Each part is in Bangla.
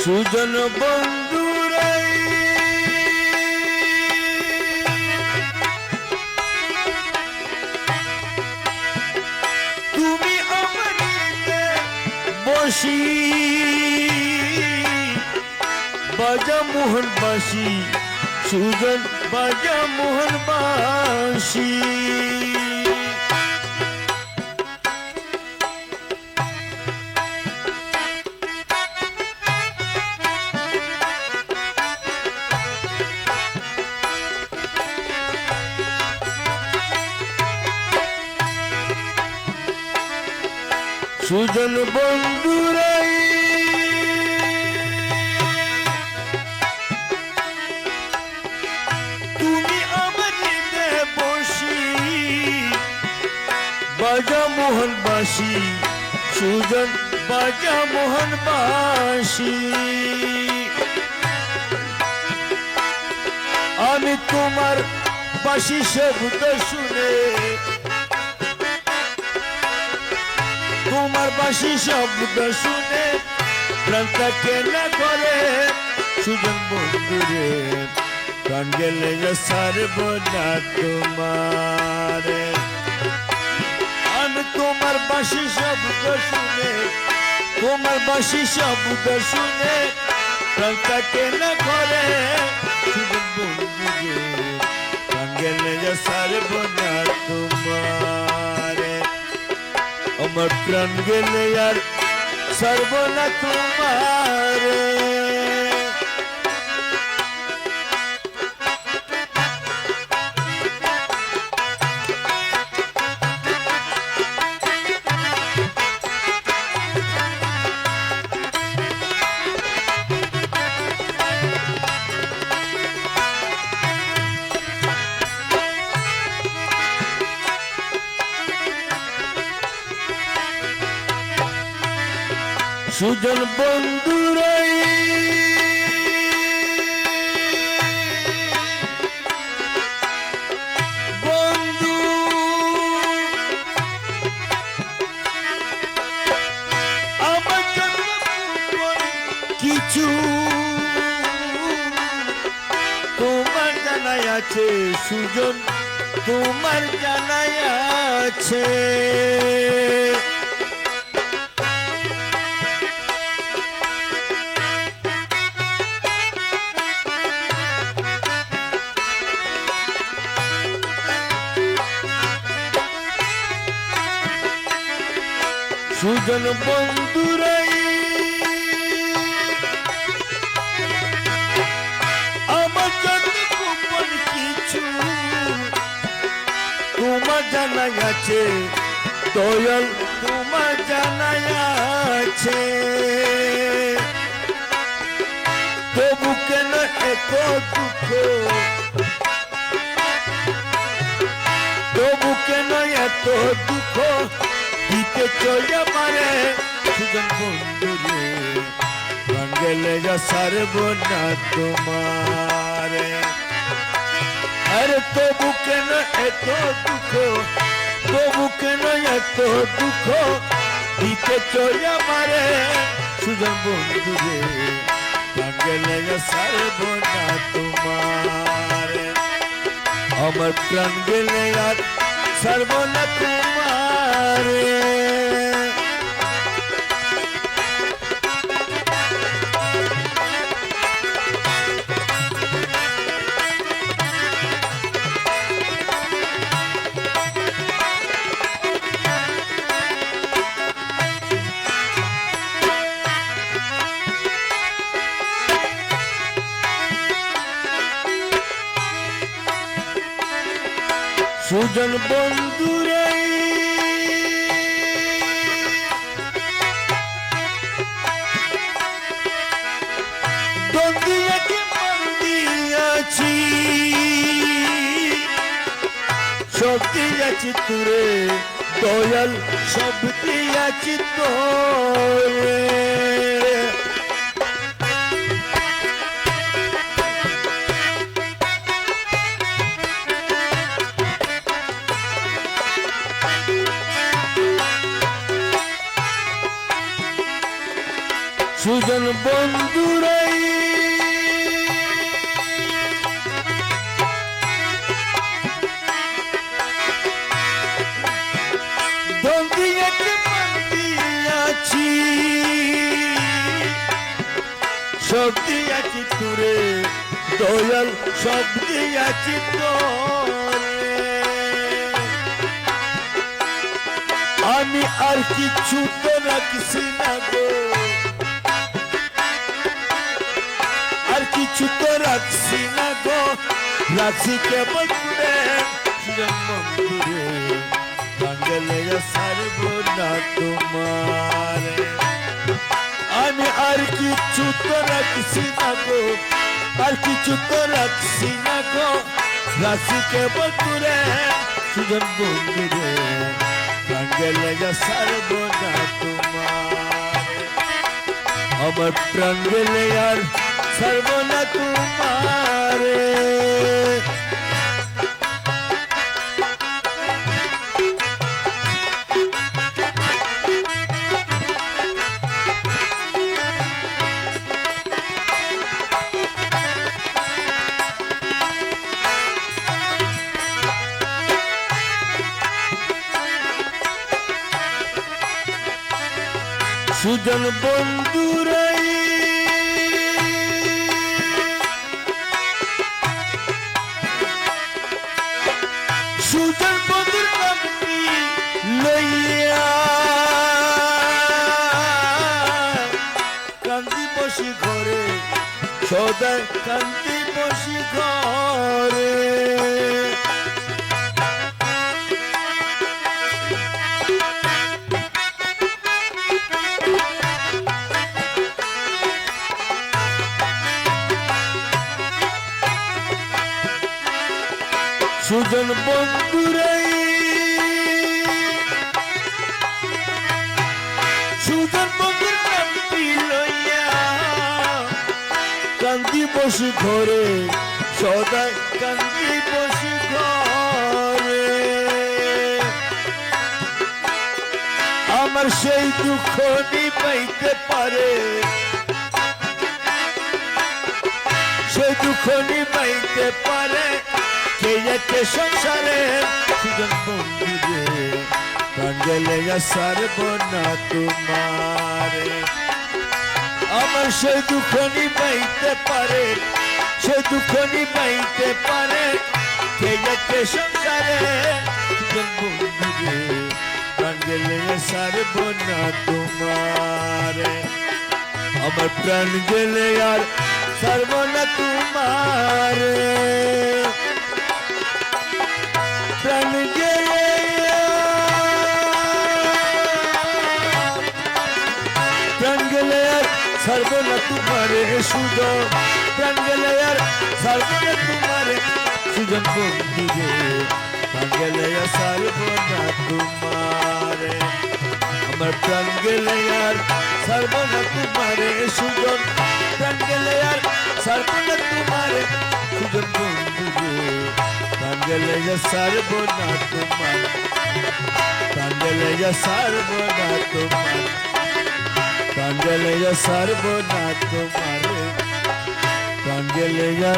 সুজন বন্ধুরে তুমি আমার বসি বাজা মোহন বাসি সুজন বাজা মোহন বাসি সুজন বন্ধুরে তুমি আমার নিতে বসি বাজা মোহন বাসি সুজন বাজা মোহন বাসি আমি তোমার বাসি শব্দ শুনে তোমার বাসি শব্দ শুনে প্রাণটা কেনা করে সুজন বন্ধুরে প্রাণ গেলে সারব না তোমার আমি তোমার বাসি শব্দ শুনে তোমার বাসি শব্দ শুনে প্রাণটা কেনা করে সুজন বন্ধুরে প্রাণ গেলে সারব না তোমার আমার প্রাণ গেলে আর সারব না তোমার সুজন বন্ধুরে বন্ধু আমার জন্য কিছু তোমার জানাই আছে সুজন তোমার জানাই আছে সুজন বন্ধুরে আমার জন্য গোপন কিছু তোমার জানা আছে দয়াল তোমার জানা আছে তবু কেন এত দুঃখ তবু কেন এত দুঃখ দিতে চলে পারে সুজন বন্ধুরে প্রাণ গেলে সারব না তোমার আরে তবু কেন এত দুঃখ তবু কেন এত দুঃখ দিতে চলে পারে সুজন বন্ধুরে প্রাণ গেলে সারব না তোমার আমার প্রাণ গেলে আর সারব না তোমার সুজন বন্ধুরে বন্ধুকে মন দিয়াছি সব দিয়াছি তোরে দয়াল সব দিয়াছি তোরে সুজন বন্ধুর সব দিয়াছি তোরে দয়াল সব দিয়াছি তোরে আমি আর কিছু তো রাখছি না গো আর কিছু তো রাখছি না গো রাখছি কেবল তোরে জন্মে বাঙ্গলে সারব না তোমারে আমি আর কিছু তো রাখছি না গো আর কিছু তো রাখছি না গো রাখছি কেবল তোরে সুজন বন্ধুরে বাঙ্গলে সারব না তোমারে আমার প্রাণ গেলে আর সারব না তোমারে সুজন বন্ধুরাই সুজন বন্ধুর নামটি লইয়া কান্দি বসি ঘরে সদাই কান্দি বসি ঘরে সুজন বন্ধুরাই সুজন বন্ধুর নামটি লইয়া কান্দি বসি ঘরে সদাই কান্দি বসি ঘরে আমার সেই দুঃখ নিবাইতে পারে সেই দুঃখ নিবাইতে পারে কে সংসারে সুজন বন্ধুরে প্রাণ গেলে সারব না তোমারে আমার সেই দুঃখ নিবাইতে পারে সেই দুঃখ নিবাইতে পারে কে সংসারে সুজন বন্ধুরে প্রাণ গেলে সারব না তোমারে আমার প্রাণ গেলে আর সারব না তোমারে প্রাণ গেলে আর সারব না তোমারে সুজন প্রাণ গেলে আর সারব না তোমারে সুজন বন্ধুরে প্রাণ গেলে আর সারব না তোমারে আমার প্রাণ গেলে আর সারব না তোমারে সুজন প্রাণ গেলে আর সারব না তোমারে সুজন বন্ধুরে কাঙ্গলে সারব না তোমার কাঙ্গলে সারব না তোমার কাঙ্গলে সারব না তোমার কাঙ্গলে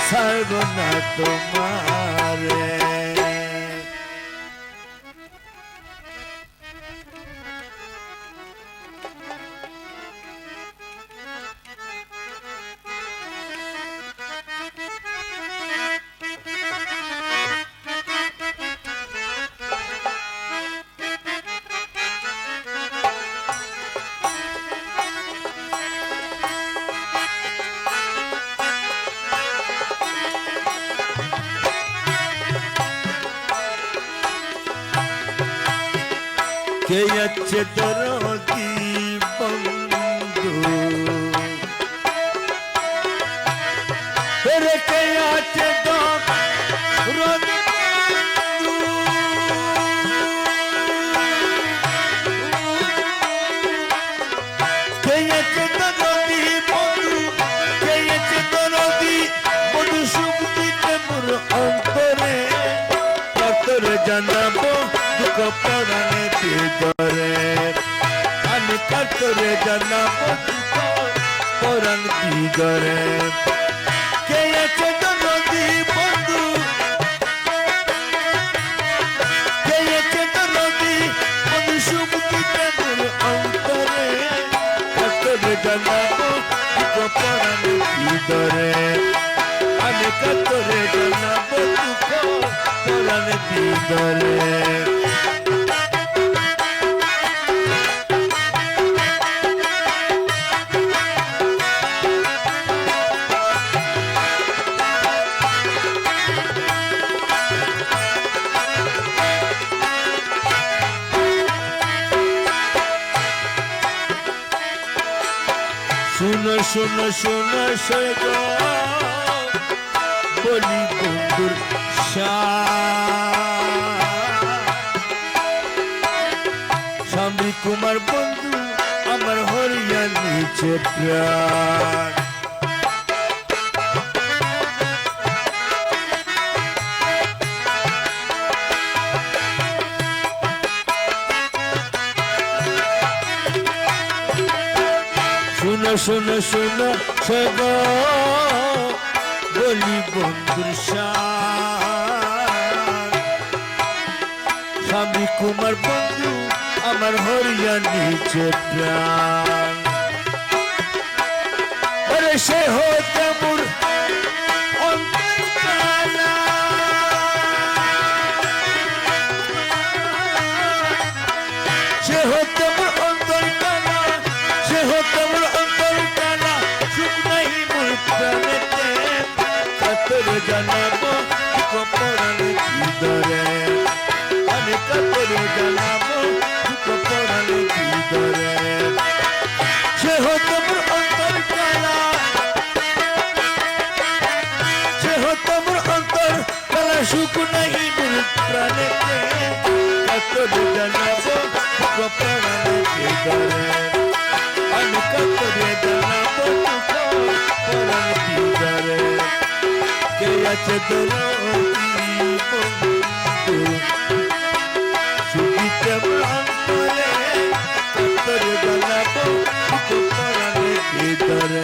সারব না তোমার কে আছে দরদি বন্ধু রে কে আছে দরদি বন্ধু কে আছে দরদি বন্ধু কে আছে দরদি বন্ধু সুখ দিতে মোর অন্তরে তোরে জানাবো দুঃখ পরাণে ভিতরে আমি তোরে জানাবো দুঃখ পরাণ ভিতরে কে আছে দরদি বন্ধু কে আছে দরদি বন্ধু সুখ দিতে মোর অন্তরে তোরে জানাবো দুঃখ ভিতরে আমি কাতরে জানাবো দুঃখ পরাণ ভিতরে শুনো শুনো শুনো সগো বলি বন্ধুর স্বামী কুমার বন্ধু আমার হরিয়া নিচে প্রাণ শুনো শুনো শুনো সগো বলি বন্ধুর স্বামী কুমার বন্ধু আমার হরিয়া নিচে প্রাণ আরে সে হতে মোর অন্তরকালা সে হতে মোর অন্তরকালা সে হতে মোর অন্তরকালা সুখ নাই মোর প্রাণেতে কাতরে জানাবো পরাণ ভিতরে আমি কাতরে জানাবো পরাণ ভিতরে সে হতে মোর অন্তরকালা সে হতে মোর অন্তরকালা সুখ নাই মোর প্রাণেতে কাতরে জানাবো পরাণ ভিতরে আমি কাতরে জানাবো পরাণ ভিতরে কে আছে দরদি বন্ধু সুবিতে অন্তরে কাতরে জানাবো পরাণ ভিতরে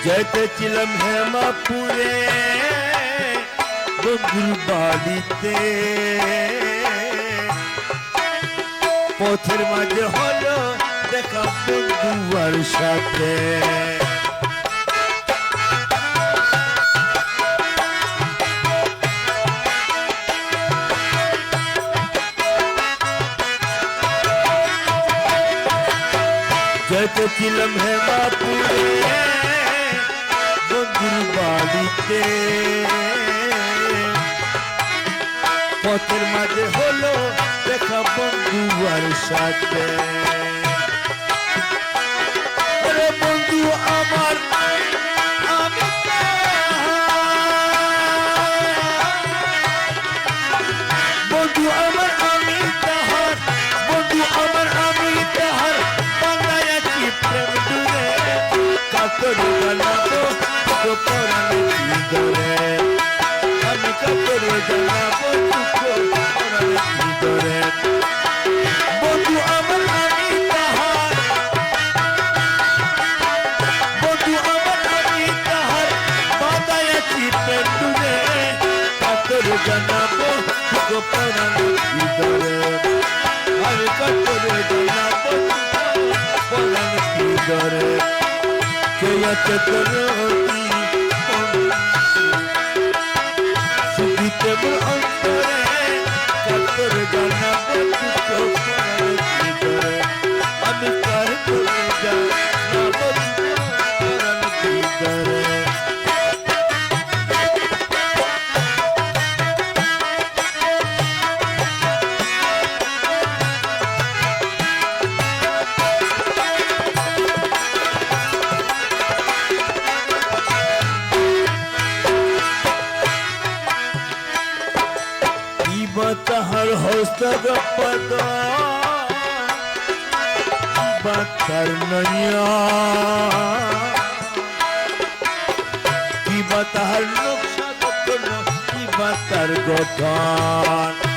যেতেছিলাম হেমাপুরে বন্ধুর বাড়িতে পথের মাঝে হলো দেখা বন্ধুয়ার সাথে যেতেছিলাম হেমাপুরে বন্ধুর বাড়িতে পথের মাঝে হলো দেখা বন্ধুয়ার সাথে আরে বন্ধু আমার আমি বন্ধু আমার আমি তাহার বন্ধু আমার আমি তাহার বানাইছি প্রেম দূরে কাতরে জানাবো পরাণ ভিতরে আমি কাতরে জানাবো পরাণ ভিতরে বন্ধু আমার আমি তাহার বন্ধু আমার আমি তাহার বানাইছি প্রেম দূরে কাতরে জানাবো পরাণ ভিতরে আমি কাতরে জানাবো পরাণ ভিতরে কে আছে দরদি সুবিতে মোর অন্তরে কাতরে জানাবো পরাণ ভিতরে আমি কার করে জানাবো পরাণ ভিতরে তাহার হস্তগপদ বাতার নয়া কিবা তাহার নকশা গঠন কিবা তার গঠন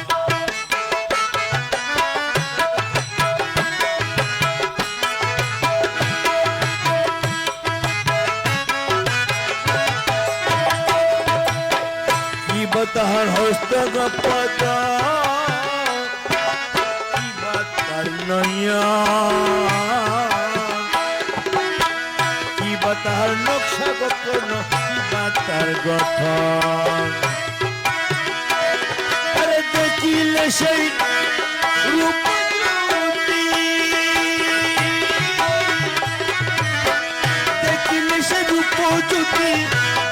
তাহার হস্তগপদ কিবা তার নয়ন কিবা তাহার নকশা গোপন কিবা তার গঠন আরে দেখিলে সেই রূপ দেখিলে সে রূপ যদি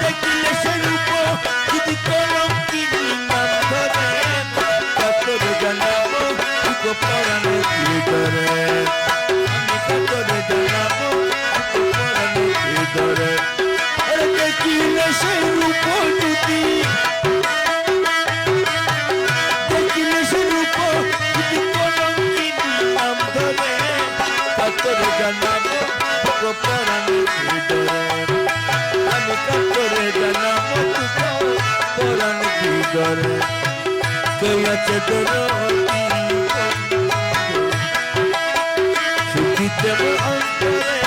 দেখিলে সে রূপ যদি কলঙ্কিনী নাম ধরে কাতরে জানাবো তুকো পরাণে হৃদরে আমি কাতরে জানাবো তুকো পরাণে হৃদরে আরে দেখিলে সে রূপ যদি দেখিলে সে রূপ যদি কলঙ্কিনী নাম ধরে কাতরে জানাবো তুকো পরাণে হৃদরে আমি কাতরে জানাবো তুকো পরাণে হৃদরে কে আছে তোর সুখিতে অন্তরে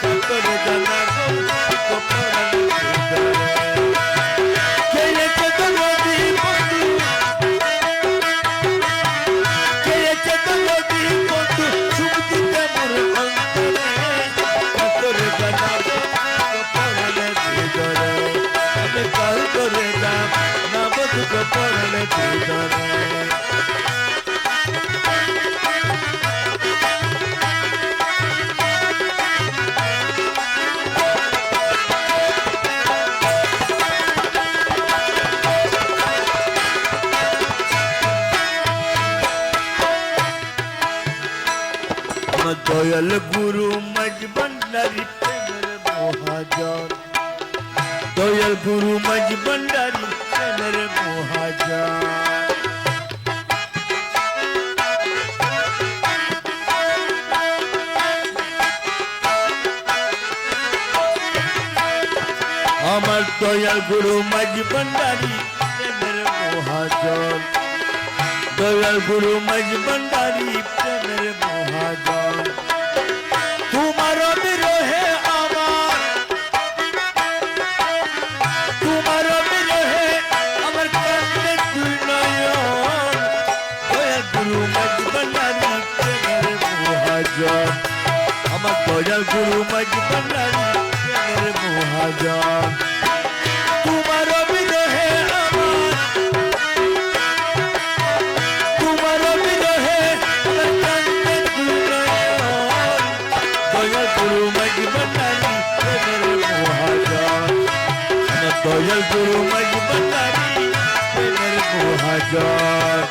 কাতরে জানাবো তুকো পরাণে হৃদরে কে আছে তোর বন্ধু কে আছে তোর বন্ধু সুখিতে মোর অন্তরে কাতরে জানাবো তুকো পরাণে হৃদরে আমি কাতরে জানাবো তুকো পরাণে হৃদরে দয়াল গুরু মজবন্ডারি প্রেমের মহাজন দয়াল গুরু মজবন্ডারি প্রেমের মহাজন আমার দয়াল গুরু মজবন্ডারি প্রেমের মহাজন দয়াল গুরু মজবন্ডারি প্রেমের মহাজন তোমার বিরহে আমার তোমার বিরহে আমার কান্দে দুই নয়ন দয়াল গুরু মজবন্ডারি প্রেমের মহাজন আমার দয়াল গুরু মজবন্ডারি প্রেমের মহাজন তোমার বিরহে আমার তোমার বিরহে আমার কান্দে দুই নয়ন দয়াল গুরু মজবন্ডারি প্রেমের মহাজন আমার দয়াল গুরু মজবন্ডারি প্রেমের মহাজন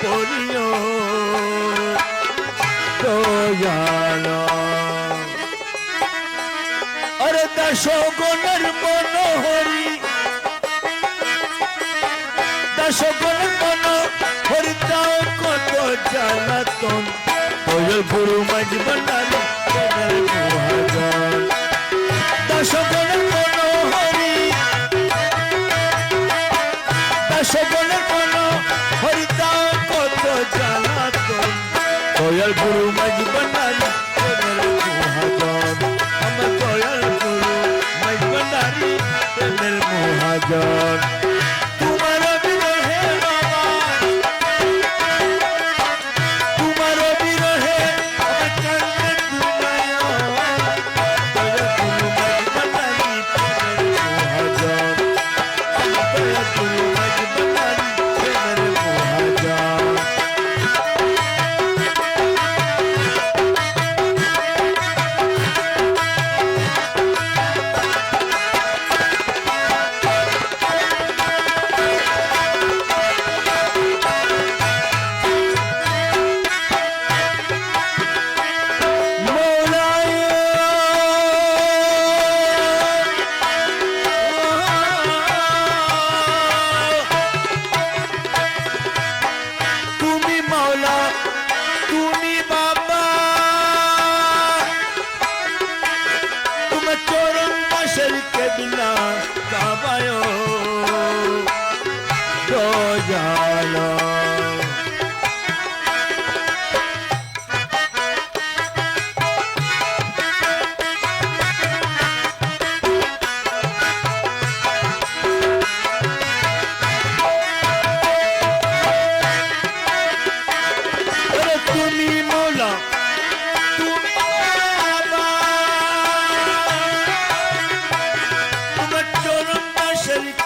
করিও দয়াল আরে দাস গণের মনোহরি দাস গণের মনোহরি দাও কত জ্বালাতন দয়াল গুরু মজবন্ডারি প্রেমের মহাজন দাস গণের মনোহরি দাস গণের মনোহরি দাও কত জ্বালাতন দয়াল গুরু মজবন্ডারি প্রেমের মহাজন আমার দয়াল গুরু মজবন্ডারি প্রেমের মহাজন তোমার বিরহে কেবলা কাবায় দয়াল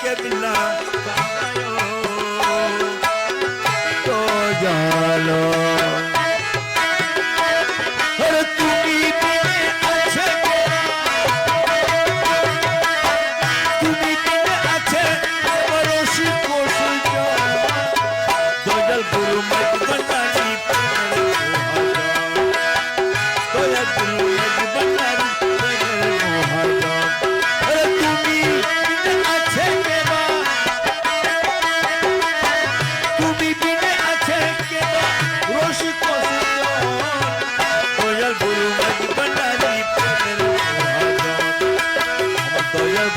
কেবলা তো জানো আরে তুমি বিনে আছে তুমি বিনে আছে পরশি কোশল দয়াল গুরু মজবনারি দয়াল গুরু মজবনারি আরে তুমি বিনে আছে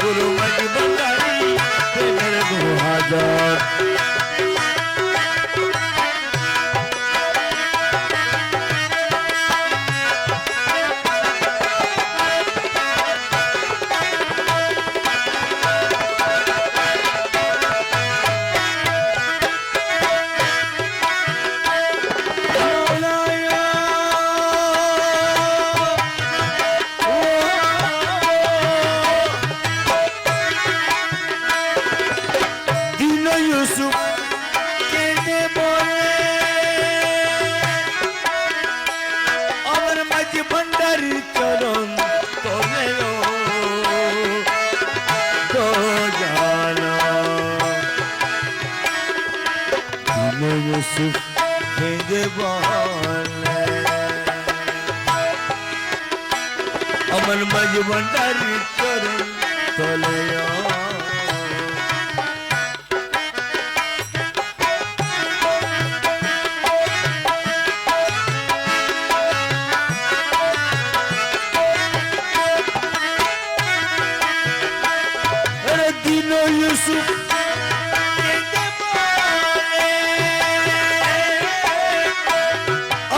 गुरु मजबनारी तेरे मुहाजर Yusuf kene bole amar maj bhandari charan tolelo to jana dine Yusuf kene bole amar maj bhandari charan tolelo Yusuf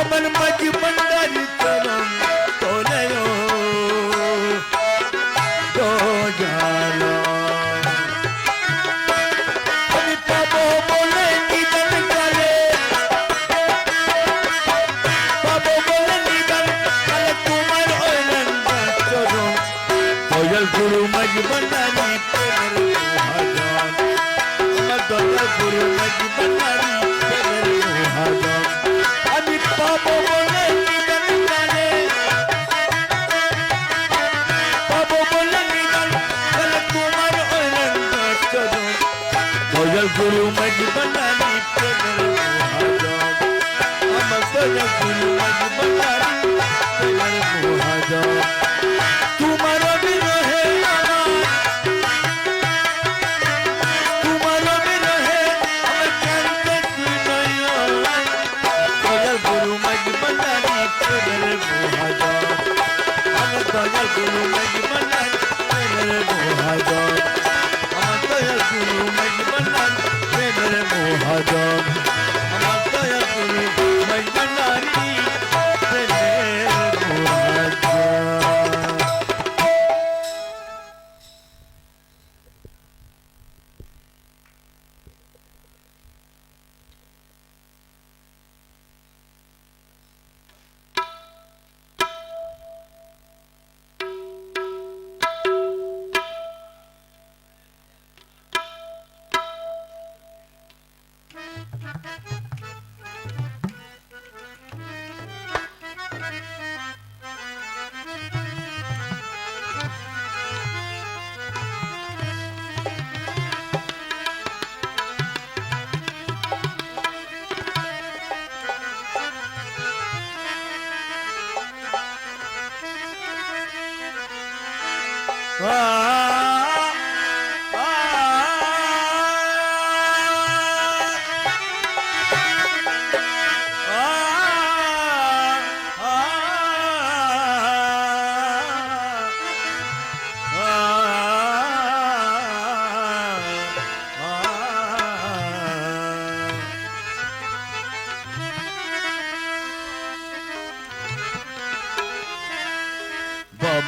aman maj bhandari charan tolayo to jalo ami pabo bole nidan kale pabo bole nidan kale tumar oilan charan dayal guru maj bhandari Dayal গুরু মজবনারি তেরে মুহাজম আমি পাবো বলে নিদান কালে পাবো বলে নিদান কালে তোমার ওইলেন চরণ দয়াল গুরু মজবনারি তেরে মুহাজম আমার দয়াল গুরু মজবনারি তেরে মুহাজম তোমার বিরহে dayal guru mejbanan mere muhajan amar dayal guru mejbanan mere muhajan amar dayal guru mejbanari mere muhajan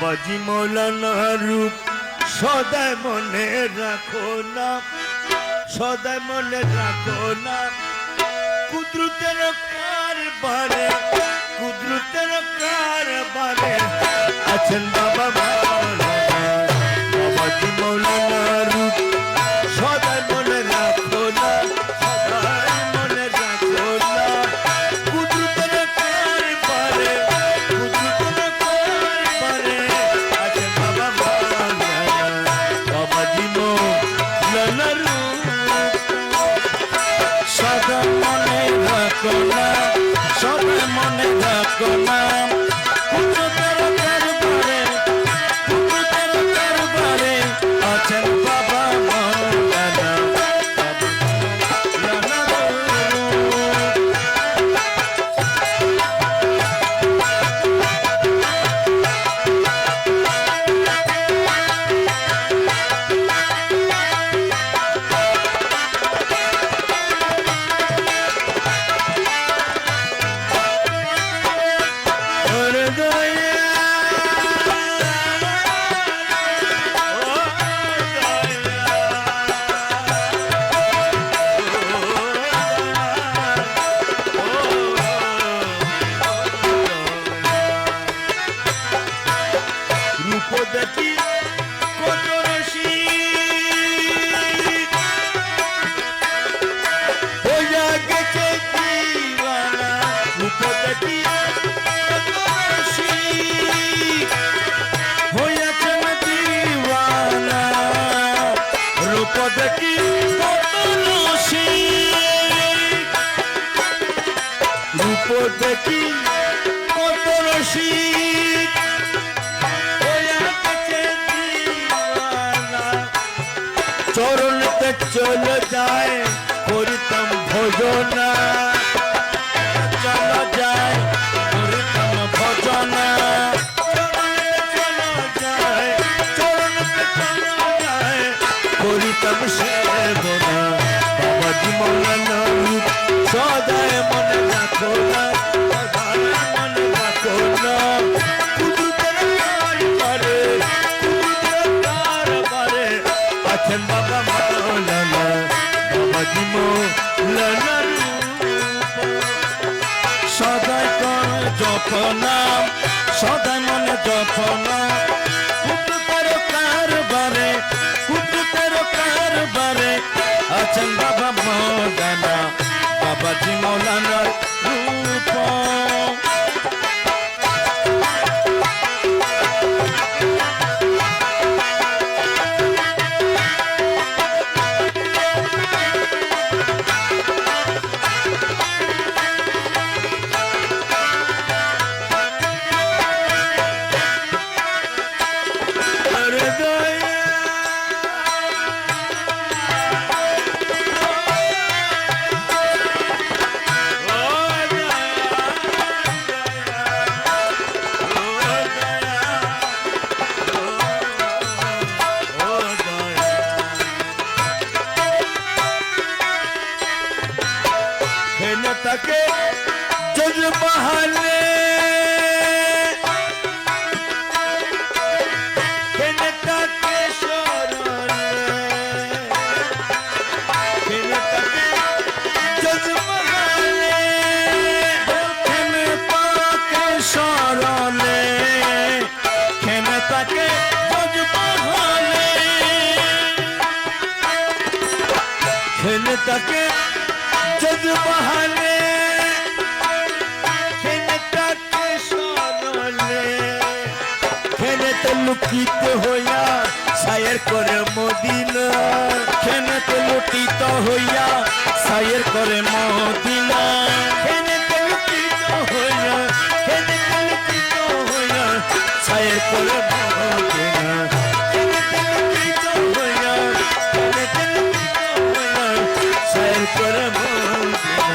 বাবাজি মৌলানা রূপ সদায় মনে রাখো না, সদায় মনে রাখো না। কুদরতের কারবারে, কুদরতের কারবারে আছেন বাবা মৌলানা। বাবাজি মৌলানা রূপ সদায় মনে রাখো না, সদায় মনে রাখো না। কুদরতের কারবারে, কুদরতের কারবারে আছেন বাবা মৌলানা। বাবাজি মৌলানা রূপ সদায় মনে রাখো না, সদায় মনে রাখো না। কুদরতের কারবারে, কুদরতের কারবারে আছেন বাবা মৌলানা। দেখি কত রসিক হইয়া গেছে দিওয়ানা। রূপ দেখি কত রসিক হইয়াছে দিওয়ানা। রূপ দেখি কত রসিক, রূপ দেখি কত রসিক চরণতে চলে যায় করিতাম ভজনা। চলো যায় করিতাম ভজনা। চরণতে চলে যায় করিতাম সেবনা। বাবাজি মৌলানা রূপ সদায় মনে রাখো না, সদায় মনে রাখো না। কুদরতের কারবারে, কুদরতের কারবারে আছেন বাবা মৌলানা। বাবাজি মৌলানা রূপ সদায় কর জপনা, সদায় মনে জপনা। কুদরতের কারবারে, কুদরতের কারবারে আছেন বাবা মৌলানা। বাবাজি মৌলানা রূপ তাকে জজবাহালে কেনে তাকে সরলে, কেনে তাকে জজবাহালে, কেনে তাকে সরলে, কেনে তাকে জজবাহালে, কেনে তাকে জজবাহালে, কেনে তাকে সরলে, কেনে তো লুকিত হইয়া সায়ের করে মদিনা। কেনে তো লুকিত হইয়া সায়ের করে মদিনা। কেনে তো লুকিত হইয়া, কেনে তো লুকিত হইয়া সায়ের করে মদিনা। কেনে তো লুকিত হইয়া, কেনে তো লুকিত হইয়া সায়ের করে মদিনা।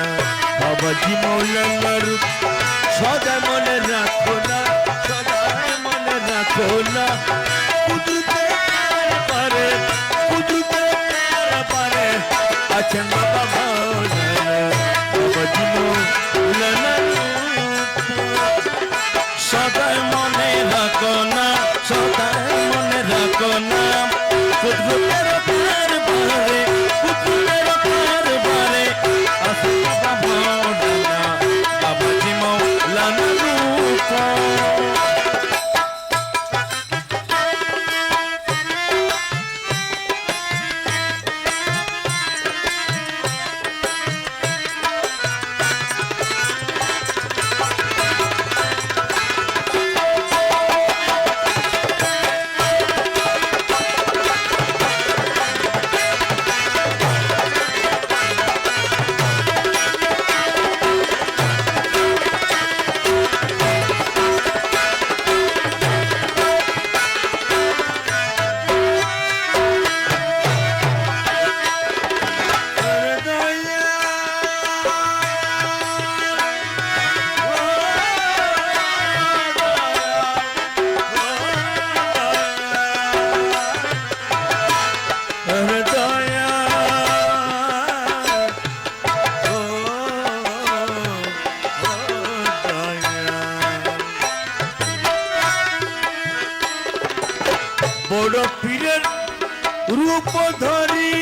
বাবাজি মৌলানা রূপ সদায় মনে রাখো না, সদায় মনে রাখো না। কুদরতের কারবারে, কুদরতের কারবারে আছেন বাবা মৌলানা। বাবাজি মৌলানা রূপ সদায় মনে রাখো না, কুদরতের কারবারে কুদরতের কারবারে আছে বাবা মাওলানা বাবাজি মাওলানা রূপ বড় পীরের রূপ ধরি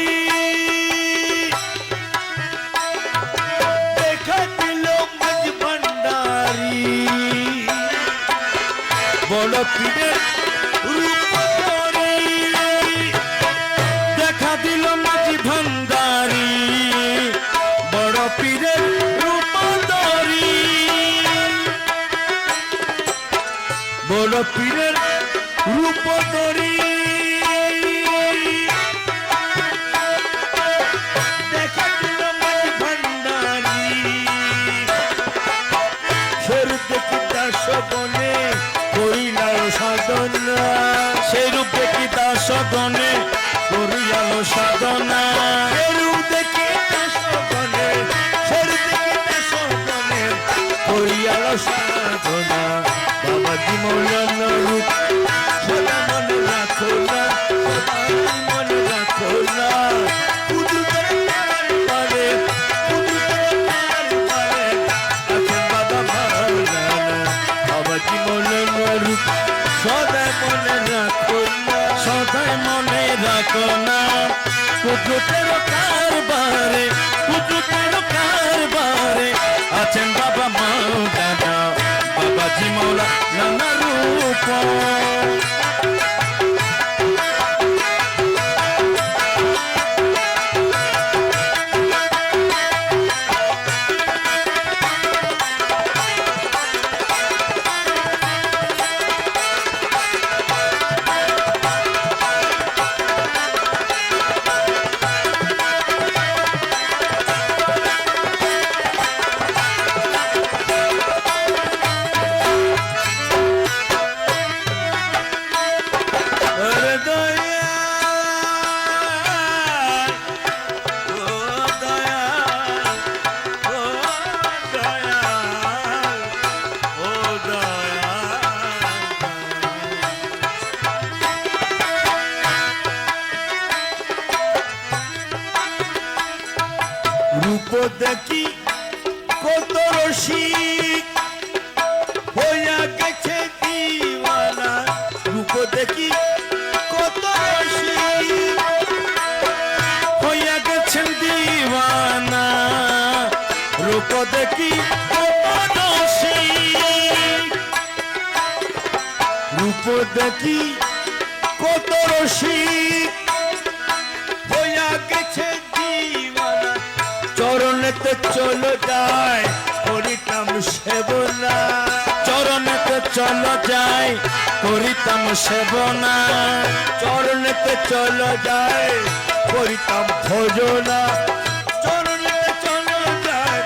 দেখা দিল মাঝ ভান্ডারি বড় পীরের রূপ ধরি দেখা দিল মাঝ ভান্ডারি বড় পীরের রূপ ধরি বড় পীরের রূপ ধরি দেখা দিল মাঝ ভান্ডারি সেরূপ দেখি দাস বনে করিলাল সাধনা সেরূপ দেখি দাস বনে করিলাল সাধনা সেরূপ দেখি দাস বনে সেরূপ দেখি দাস বনে করিলাল সাধনা বাবাজি মাওলানা রূপ সদা মনে রাখো না সদাই মনে রাখো না কুদরতের কারবারে কুদরতের কারবারে আছেন বাবা মাওলানা বাবাজি মাওলানা রূপ সদাই মনে রাখো না সদাই মনে রাখো না কুদরতের কারবারে আছেন বাবা মাওলানা বাবাজি মাওলানা রূপ রূপ দেখি কত রসিক হইয়া গেছে দিওয়ানা রূপ দেখি কত রসিক হইয়া গেছেন দিওয়ানা রূপ দেখি কত রসিক রূপ দেখি কত রসিক হইয়া গেছে দিওয়ানা চরণেতে চলো যায় করিতাম সেবনা চরণেতে চলো যায় করিতাম সেবনা চরণেতে চলো যায় করিতাম ভজনা চরণেতে চলো যায়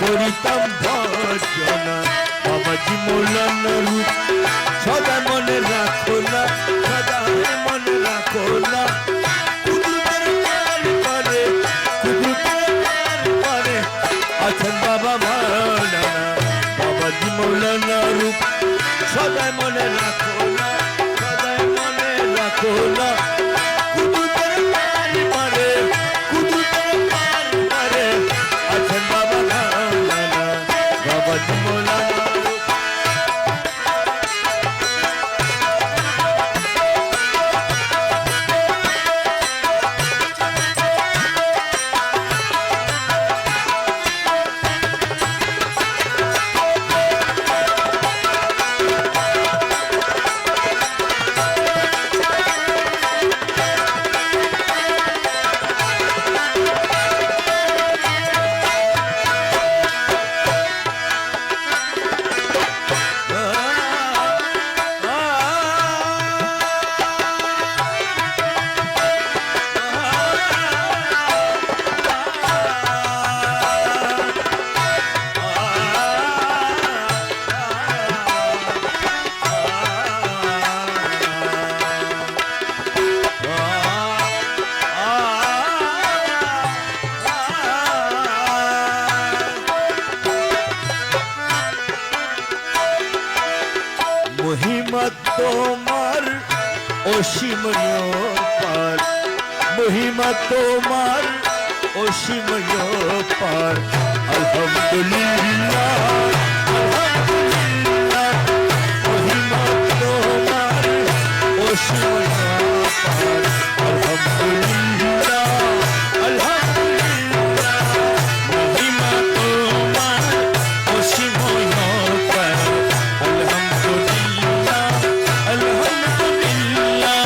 করিতাম ভজনা বাবাজি মাওলানা রূপ সদা মনে রাখো না সদা মনে রাখো না আছেন বাবা মাওলানা বাবাজি মাওলানা রূপ সদাই মনে রাখো না সদাই মনে রাখো না কুদরতের কারবারে আছেন বাবা মাওলানা বাবাজি মাওলানা রূপ তোমার অসীম পার, মহিমা তোমার অসীম পার। আলহামদুলিল্লাহ আলহামদুলিল্লাহ, মহিমা তোমার অসীম পার। আলহামদুলিল্লাহ আলহামদুলিল্লাহ, মহিমা তোমার অসীম পার। আলহামদুলিল্লাহ আলহামদুলিল্লাহ।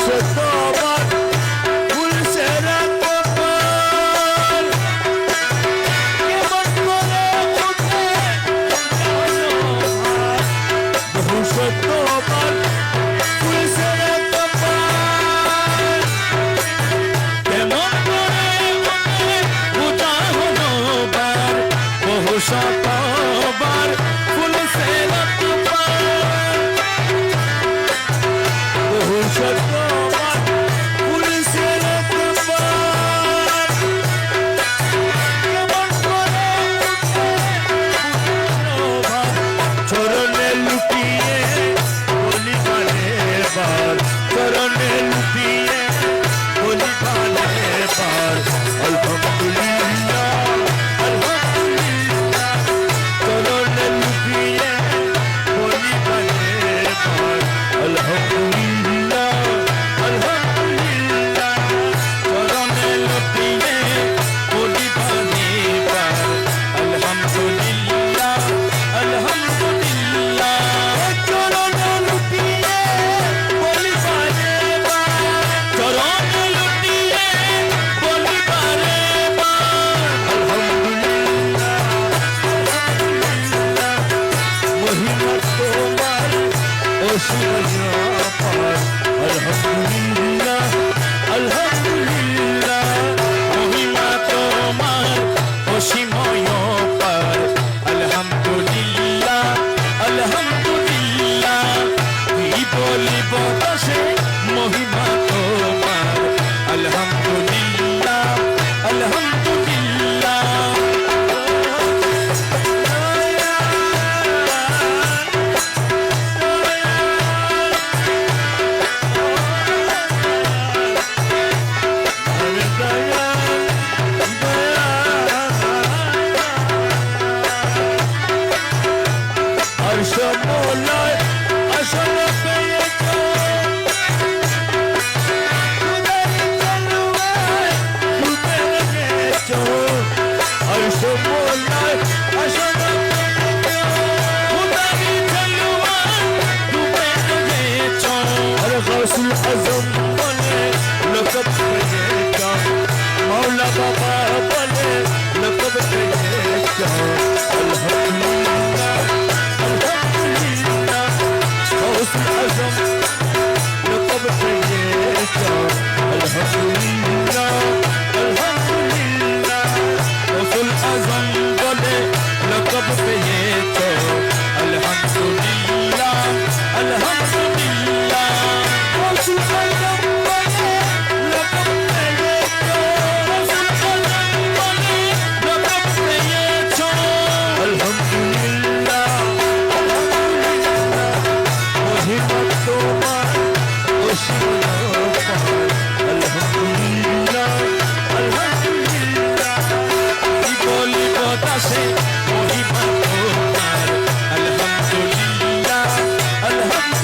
শতবার ফুল সে বহু শতবার ফুল সে চরণে লুটিয়ে বলি বারে বার, চরণে লুটিয়ে বলি বারে বার। আলহামদুলিল্লাহ আলহামদুলিল্লাহ আলহামদুলিল্লাহ, মহিমা তোমার অসীম পার। আলহামদুলিল্লাহ আলহামদুলিল্লাহ, কি বলিব সে মহিমা তোমার। আলহামদুলিল্লাহ আলহামদুলিল্লাহ। गौसुल आज़म बने लक़ब पेशा, मौला बाबा बने लक़ब पेशा। अल्हम्दुलिल्लाह अल्हम्दुलिल्लाह, गौसुल आज़म लक़ब पेशा। अल्हम्दुलिल्लाह अल्हम्दुलिल्लाह, गौसुल आज़म बने लक़ब पेशा। अल्हम्दुलिल्लाह अल्हम्दुलिल्लाह, বতাসে মহিমা তোমার আলহামদুলিল্লাহ আলহামদুলিল্লাহ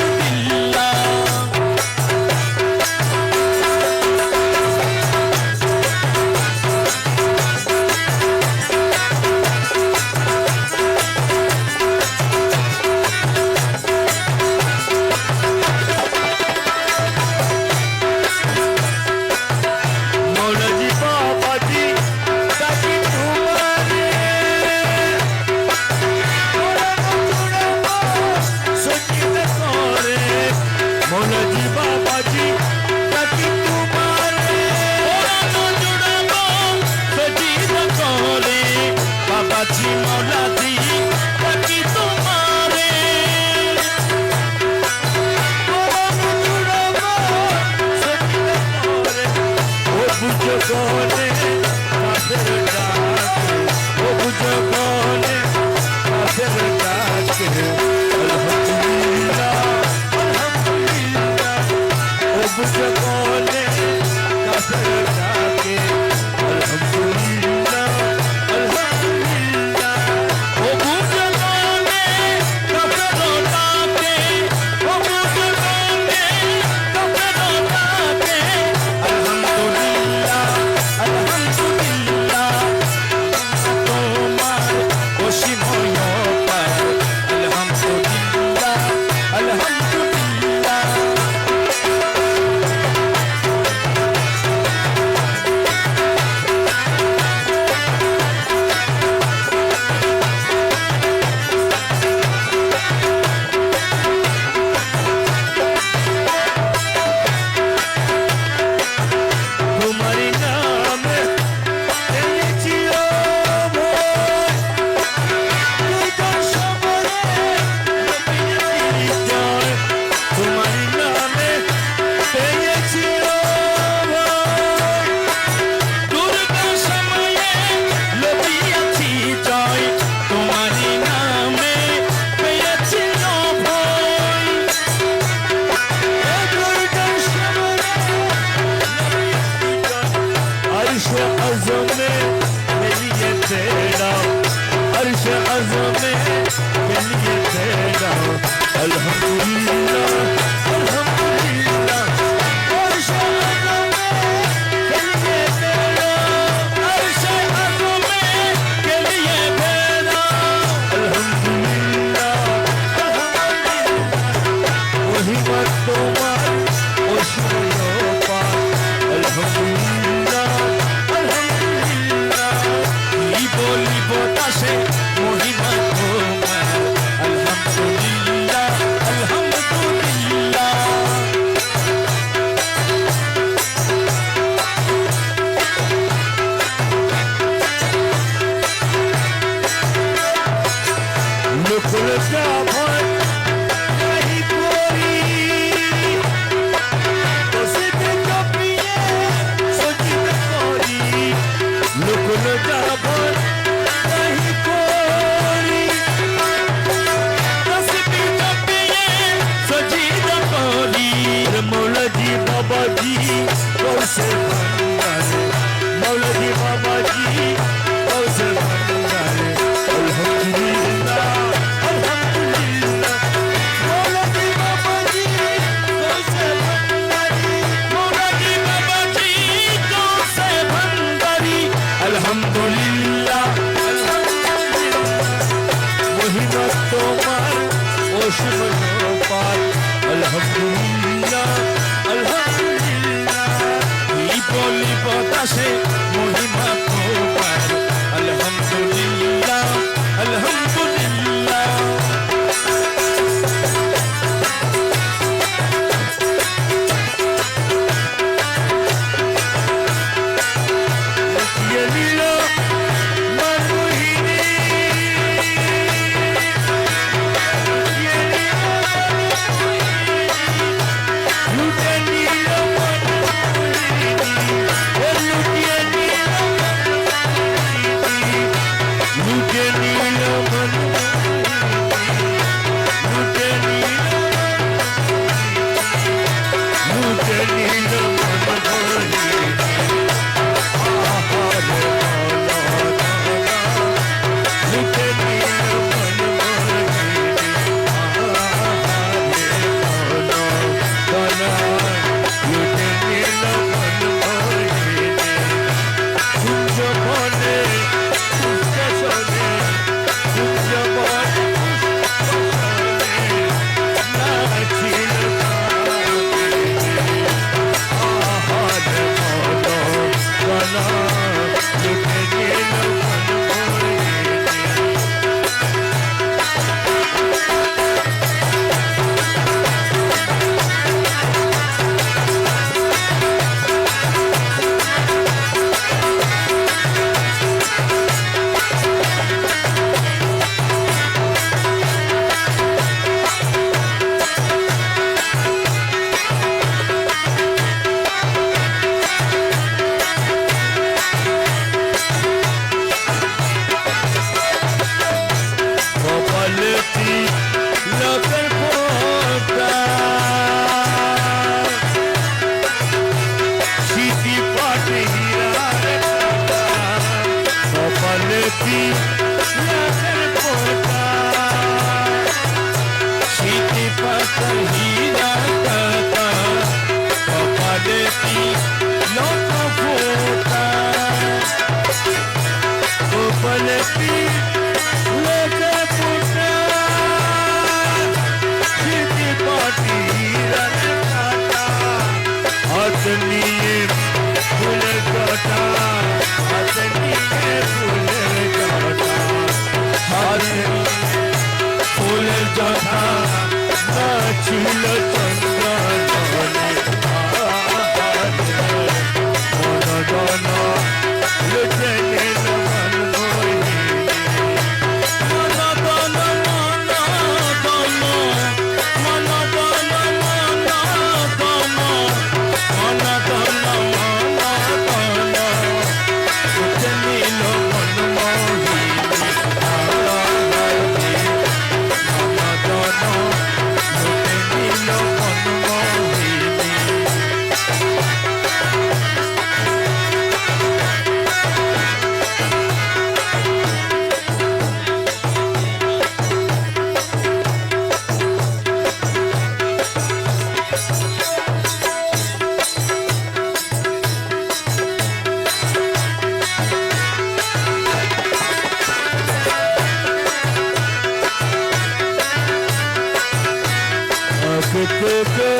থেকে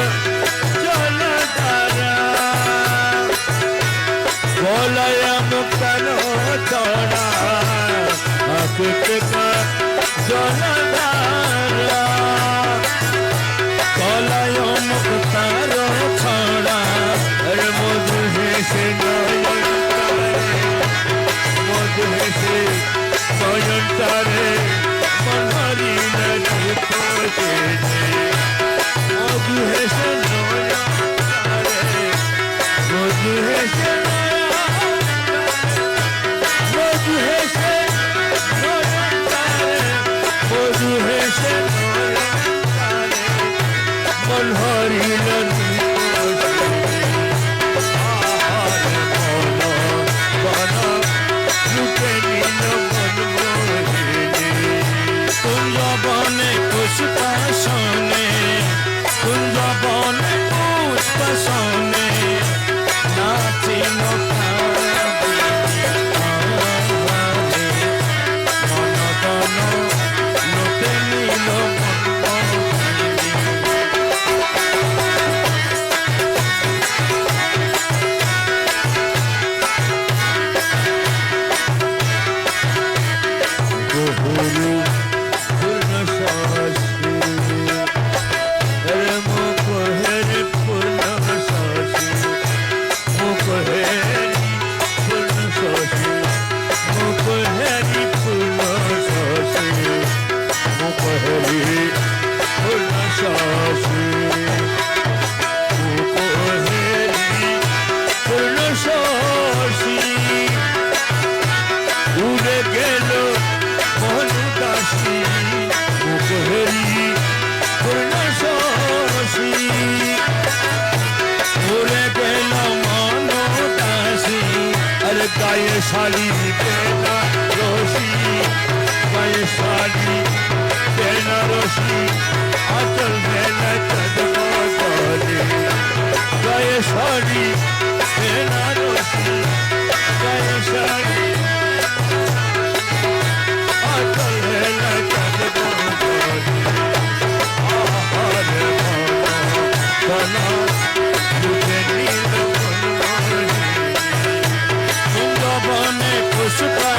জলধারা গলায় কেন চড়া আঁকে থেকে জলধারা গলায় তার ছড়া মধু হেসে মধু হেসে নয়নটারে মনহরি নদী খোঁজে মধু হেসে নয়নটারে মধু হেসে মধু হেসে নয়নটারে মধু হেসে নয়নটারে মনহরি নদী কুঞ্জবনে পুষ্পাসনে কুঞ্জবনে পুষ্পাসনে নাচিন মনতন লোকে নীল উড়ে গেল মনুদাসী মুখহেরি পূর্ণশী উড়ে গেল মনুদাসী আর গায়ে শাড়ি বেনা রশি গায়ে শাড়ি বেনা রশি আচল বেনা চলে গায়ে শাড়ি বেনা রশি গায়ে শাড়ি Super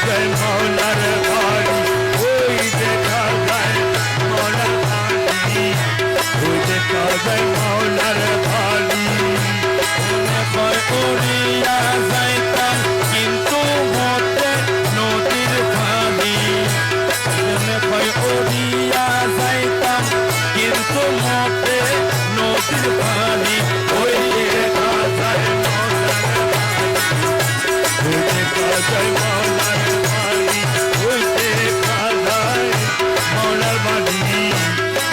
যায় মৌলার বাড়ি, ওই দেখা যায় মৌলার বাড়ি, ওই দেখা যায় মৌলার বাড়ি। মনে হয় উড়িয়া যাইতাম কিন্তু মতে নদীর পানি, মনে হয় উড়িয়া যাইতাম কিন্তু মতে নদীর পানি, ওই দেখা যায় মৌলার বাড়ি, ওই দেখা যায় মৌলার বাড়ি, ওই দেখা যায় মৌলার বাড়ি,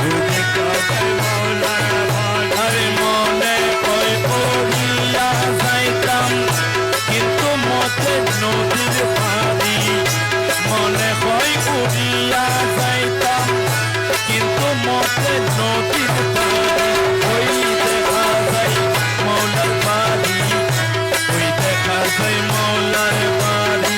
ওই দেখা যায় মৌলার বাড়ি। মনে হয় উড়িয়া যাইতাম কিন্তু মতে নদীর পানি, মনে হয় উড়িয়া যাইতাম কিন্তু মতে নদীর পানি, ওই দেখা যায় মৌলার বাড়ি, ওই দেখা যায় মৌলার বাড়ি।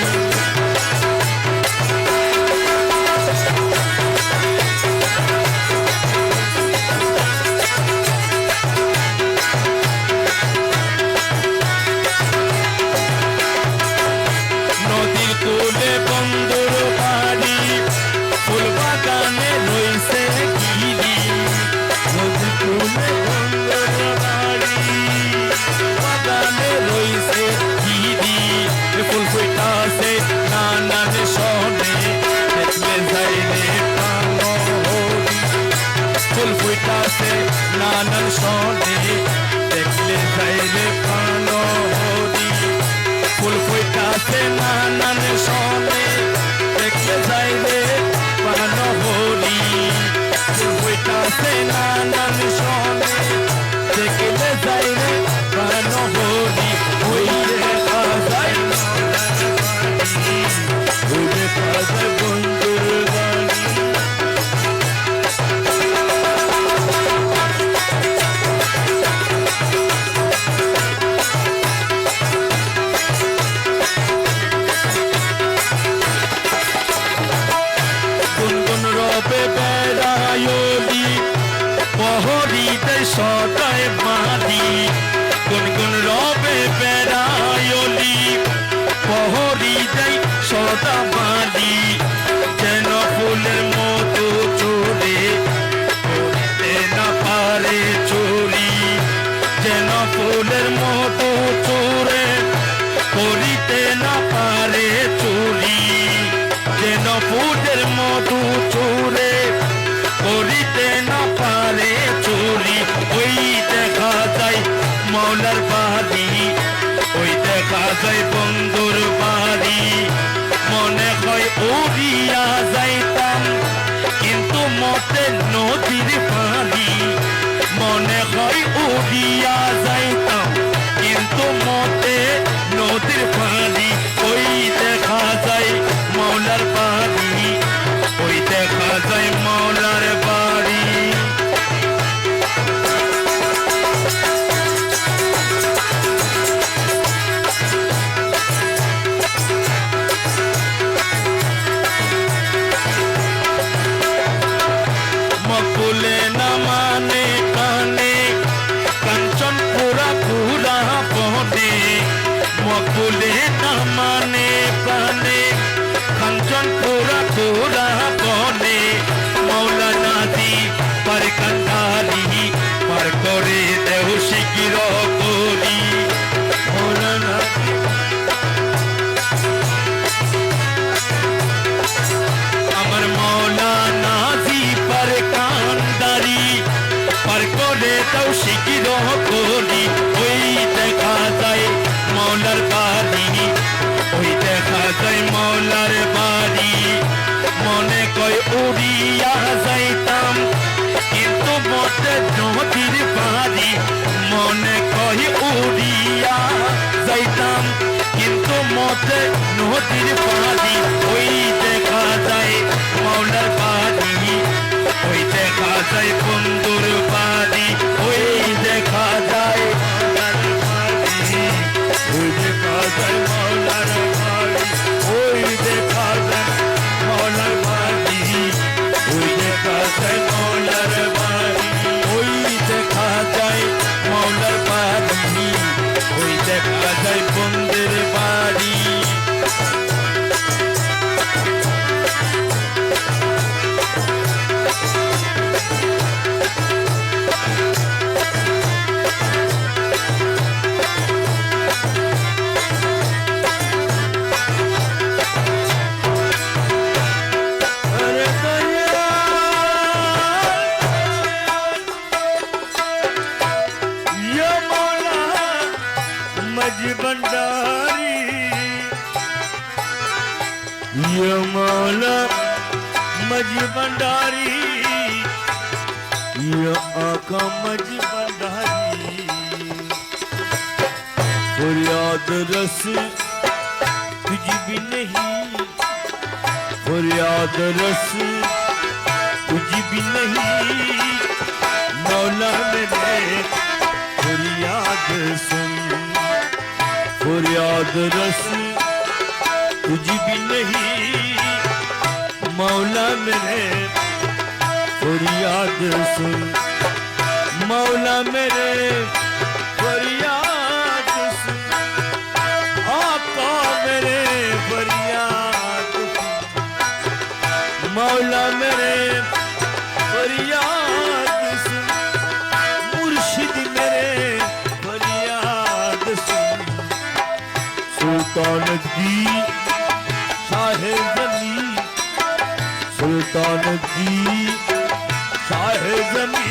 নদীর কূলে বন্ধুর বাড়ি, ফুল বাগানে রইছে গিরি, নদীর কূলে বন্ধুর বাড়ি, বাগানে রইছে গিরি, ফুল ফুটাছে নানান সনে, দেখলে যাইলে প্রাণ হরি, ফুল ফুটাছে নানান সনে, দেখলে যাইলে প্রাণ হরি, ফুল ফুটাছে নানান সনে, দেখলে যাইলে প্রাণ হরি, ফুল ফুটাছে নানান সনে, দেখলে যাইলে প্রাণ হরি, ওই দেখা যায় মৌলার বাড়ি, ওই দেখা যায় বন্ধুর বাড়ি। গুনগুন রবে বেড়ায়লি, পহরিতে সদায় মালি, গুনগুন রবে বেড়ায়লি, পহরিতে সদা মালি, যেন ফুলের মতো চোরে করতে না পারে চুরি, যেন ফুলের মতো চোরে করিতে না পারে চুরি, যেন ফুলের মতো চোরে করিতে না পারে চুরি, ওই দেখা যায় মৌলার বাড়ি, ওই দেখা যায় বন্ধুর বাড়ি। মনে হয় উড়িয়া যাইতাম কিন্তু মতে নদীর পানি, মনে হয় উড়িয়া যাইতাম কিন্তু মতে নদীর পানি, ওই দেখা যায় মৌলার বাড়ি, ওই দেখা যায় মৌলার বাড়ি। মকুলে না মানে কানে, কাঞ্চন পুরা পুরা বনে, মকুলে না মানে প্রাণে, কাঞ্চন পুরা পুরা বনে, মৌলা নাদি পার কান্দারি, পার করে দেও শিকির করি, মৌলা নাদি আমার মৌলা নাদি পার কান্দারি, পার করে দেও শিকির করি, ওই দেখা যায় মৌলার বাড়ি, ওই দেখা যায় মৌলার বাড়ি। মনে কয় উড়িয়া যাইতাম কিন্তু মতে নদীর বাড়ি, মনে কয় উড়িয়া যাইতাম কিন্তু মতে নদীর বাড়ি, ওই দেখা যায় মৌলার বাড়ি, ওই দেখা যায় বন্ধুর বাড়ি, ওই দেখা যায় মৌলার বাড়ি, ওই দেখা যায় মৌলার বাড়ি, ওই দেখা যায় মৌলার বাড়ি, ওই দেখা যায় মৌলার বাড়ি, ওই দেখা যায় মৌলার বাড়ি, ওই দেখা যায় বন্ধুর বাড়ি। ये मौला मज भंडारी, ये आका मज भंडारी, फरियाद रस तुझ भी नहीं, फरियाद रस तुझ भी नहीं, मौला मेरे फरियाद सुन, फरियाद रस तुझ भी नहीं, मौला मेरे फरियाद सुन, मौला मेरे फरियाद सुन, आका मेरे फरियाद सुन, मौला मेरे फरियाद सुन, मुर्शिद मेरे फरियाद सुन, सुल्तान दी शाह जमी, सुल्तान दी शाह जमी,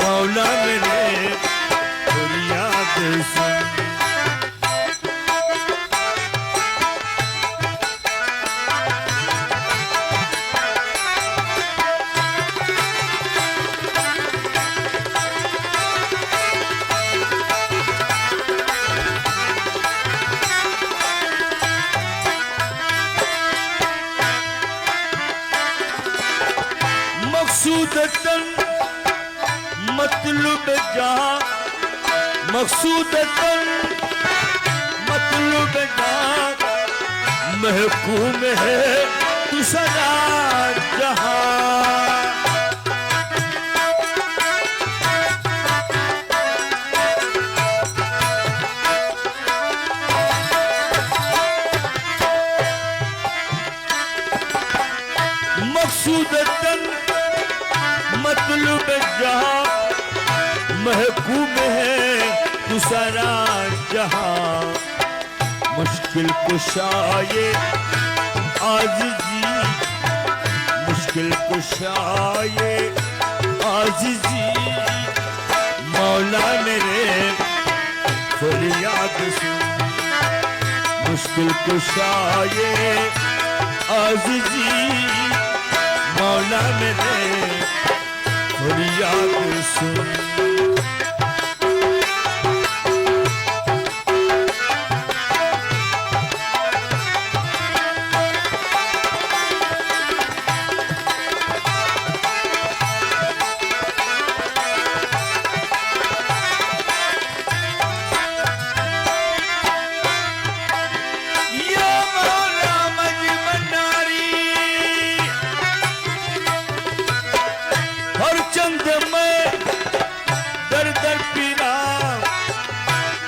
मौला मेरे फरियाद सुन। मकसूदतन मतलब जहाँ, मकसूदतन मतलब जहाँ, महकूम है तू सदा जहाँ, मकसूदतन मतलब जहाँ, महकूम है तू सारा जहाँ, मुश्किल कुशाए आजिज़ी, मुश्किल कुशाए आजिज़ी, मौला मेरे फरियाद सुन, मुश्किल कुशाए आजिज़ी, मौला मेरे फरियाद सुन।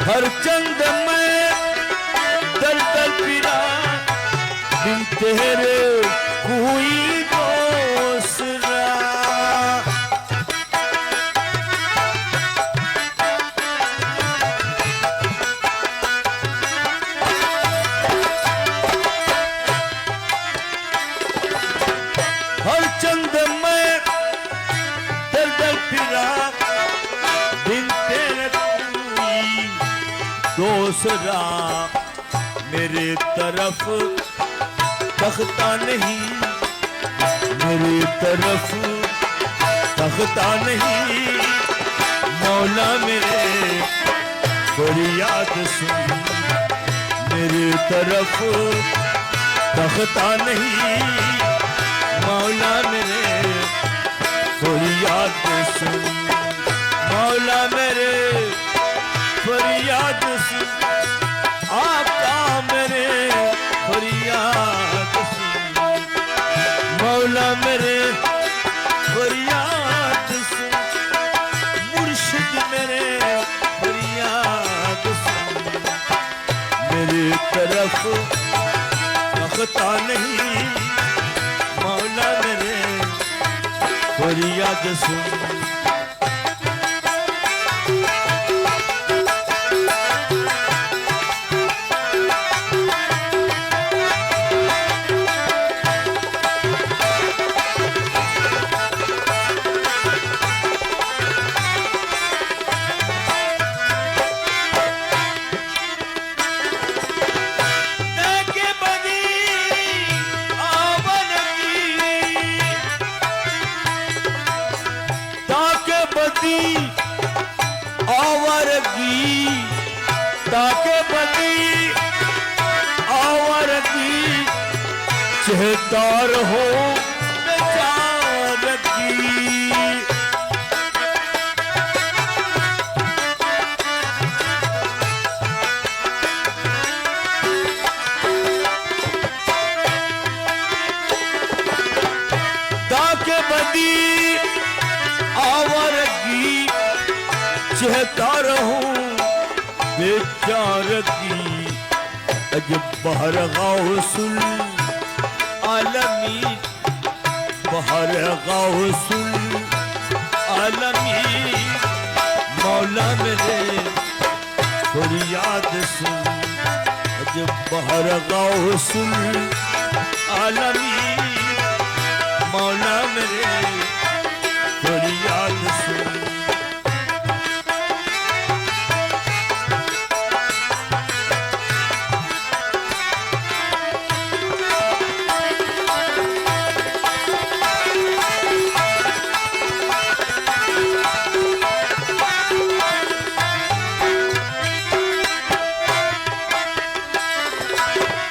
हर चंद में दर दर फिरा, बिन तेरे कोई दूसरा, हर चंद में दर दर फिरा, बिन तेरे दूसरा, मेरे तरफ तख्ता नहीं, मेरी तरफ तख्ता नहीं, मौला मेरे फरियाद सुन, मेरी तरफ तख्ता नहीं, मौला मेरे फरियाद सुन, मौला मेरे फरियाद सुन, आका मेरे फरियाद सुन, मौला मेरे फरियाद सुन, मुर्शिद मेरे फरियाद सुन, मेरी तरफ तख्ता नहीं, मौला मेरे फरियाद सुन। के बदी बदी आवारगी, ताके बदी आवारगी, चेहतार हो बेचारगी। ताके बदी आवारगी, चेहतार हो बेचारगी। अजब बहर गौसुल आलमी, बहर गौसुल आलमी, मौला मेरे थोड़ी याद सुन। अजब बहर गौसुल आलमी, मौला मेरे थोड़ी याद सुन।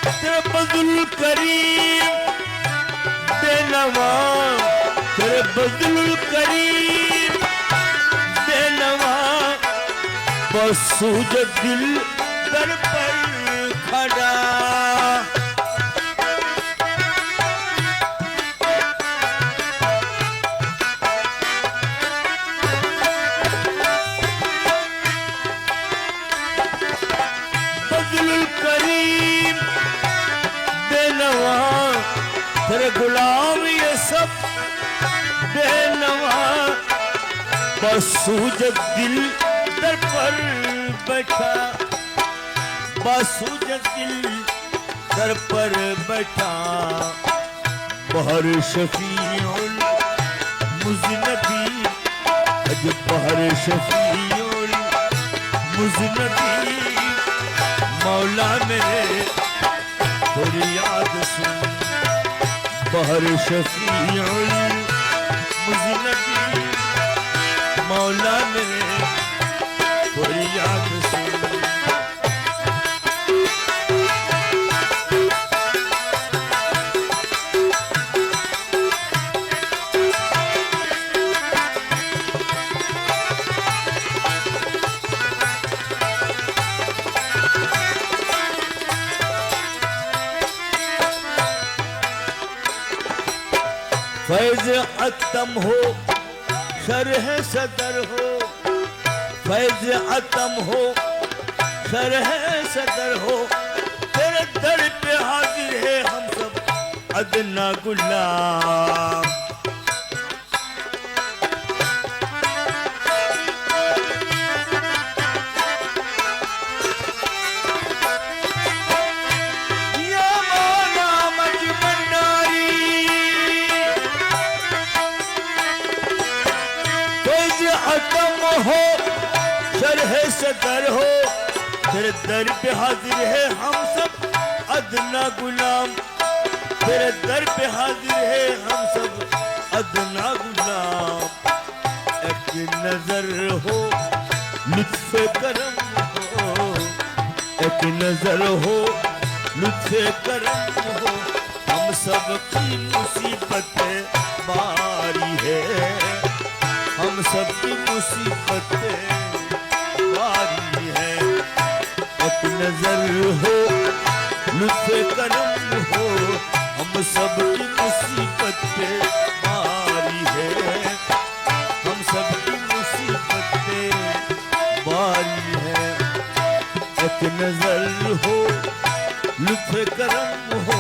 तेरे बदलुल करीम बेनवा, बसूज दिल दर पर खड़ा। बदलुल करीम बेनवा, तेरे गुलाम ये सब बेनवा, बसूज दिल दर पर बैठा, बसूज दिल दर पर बैठा। बहर शफीउल मुज़नबी, अजब बहर शफीउल मुज़नबी, मौला मेरे थोड़ी याद सुन। बहर शफीउल मुज़नबी, मौला मेरे थोड़ी याद सुन। फैज़ अतम हो शरह सदर हो, फैज़ अतम हो शरह सदर हो, तेरे दर पे हाजिर है हम सब अदना गुलाम। हो शरह सदर हो, तेरे दर पे हाजिर है हम सब अदना गुलाम। तेरे दर पे हाजिर है हम सब अदना गुलाम। एक नजर हो लुत्फ़े करम हो, एक नजर हो लुत्फ़े करम हो, हम सब की मुसीबत बारी है, हम सबकी मुसीबतें बारी है। एक नजर हो लुत्फ़े करम हो, हम सबकी मुसीबतें बारी है, हम सबकी मुसीबतें बारी है। एक नजर हो लुत्फ़े करम हो,